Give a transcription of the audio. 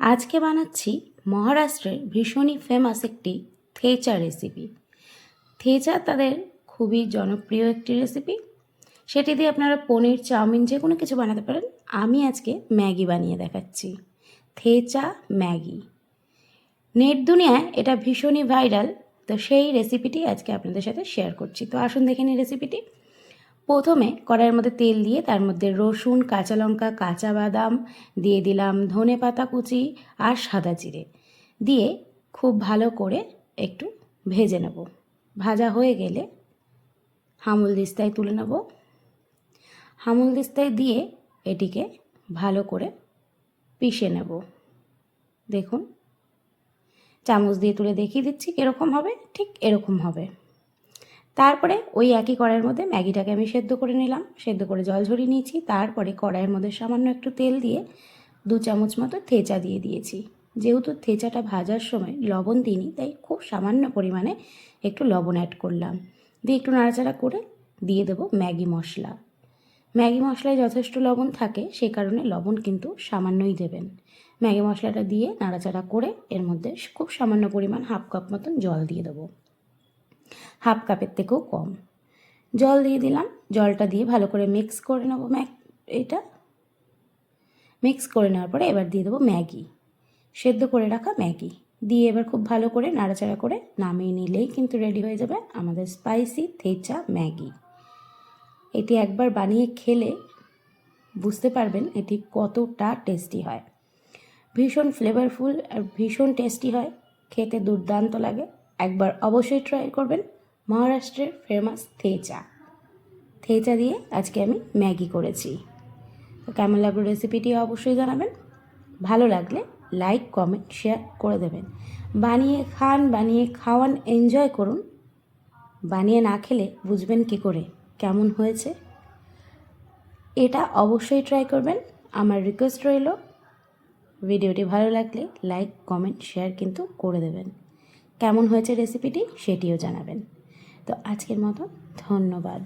আজকে বানাচ্ছি মহারাষ্ট্রের ভীষণই ফেমাস একটি থেচা রেসিপি। থেচা তাদের খুবই জনপ্রিয় একটি রেসিপি। সেটি দিয়ে আপনারা পনির, চাউমিন যে কোনো কিছু বানাতে পারেন। আমি আজকে ম্যাগি বানিয়ে দেখাচ্ছি, থেচা ম্যাগি। নেট দুনিয়ায় এটা ভীষণই ভাইরাল, তো সেই রেসিপিটি আজকে আপনাদের সাথে শেয়ার করছি। তো আসুন দেখে নিই রেসিপিটি। প্রথমে কড়াইয়ের মধ্যে তেল দিয়ে তার মধ্যে রসুন, কাঁচা লঙ্কা, কাঁচা বাদাম দিয়ে দিলাম, ধনে পাতা কুচি আর সাদা জিরে দিয়ে খুব ভালো করে একটু ভেজে নেব। ভাজা হয়ে গেলে হামুলদিস্তায় তুলে নেব। হামুলদিস্তায় দিয়ে এটিকে ভালো করে পিষে নেব। দেখুন, চামচ দিয়ে তুলে দেখিয়ে দিচ্ছি কীরকম হবে, ঠিক এরকম হবে। তারপরে ওই একই কড়াইয়ের মধ্যে ম্যাগিটাকে আমি সেদ্ধ করে নিলাম, সেদ্ধ করে জল ঝরিয়ে নিয়েছি। তারপরে কড়াইয়ের মধ্যে সামান্য একটু তেল দিয়ে 2 চামচ মতো থেচা দিয়ে দিয়েছি। যেহেতু থেচাটা ভাজার সময় লবণ দিইনি, তাই খুব সামান্য পরিমাণে একটু লবণ অ্যাড করলাম। দিয়ে একটু নাড়াচাড়া করে দিয়ে দেবো ম্যাগি মশলা। ম্যাগি মশলায় যথেষ্ট লবণ থাকে, সেই কারণে লবণ কিন্তু সামান্যই দেবেন। ম্যাগি মশলাটা দিয়ে নাড়াচাড়া করে এর মধ্যে খুব সামান্য পরিমাণ 1/2 কাপ মতন জল দিয়ে দেবো। 1/2 কাপের থেকেও কম জল দিয়ে দিলাম। জলটা দিয়ে ভালো করে মিক্স করে নেবো। এটা মিক্স করে নেওয়ার পরে এবার দিয়ে দেবো ম্যাগি, সেদ্ধ করে রাখা ম্যাগি দিয়ে এবার খুব ভালো করে নাড়াচাড়া করে নামিয়ে নিলেই কিন্তু রেডি হয়ে যাবে আমাদের স্পাইসি থেচা ম্যাগি। এটি একবার বানিয়ে খেলে বুঝতে পারবেন এটি কতটা টেস্টি হয়। ভীষণ ফ্লেভারফুল আর ভীষণ টেস্টি হয়, খেতে দুর্দান্ত লাগে। একবার অবশ্যই ট্রাই করবেন মহারাষ্ট্রের ফেমাস থেচা দিয়ে আজকে আমি ম্যাগি করেছি। তো কেমন লাগলো রেসিপিটি অবশ্যই জানাবেন। ভালো লাগলে লাইক, কমেন্ট, শেয়ার করে দেবেন। বানিয়ে খান, বানিয়ে খাওয়ান, এনজয় করুন। বানিয়ে না খেলে বুঝবেন কী করে কেমন হয়েছে। এটা অবশ্যই ট্রাই করবেন। আমার রিকোয়েস্ট রইল, ভিডিওটি ভালো লাগলে লাইক, কমেন্ট, শেয়ার কিন্তু করে দেবেন। কেমন হয়েছে রেসিপিটি সেটিও জানাবেন। তো আজকের মতো ধন্যবাদ।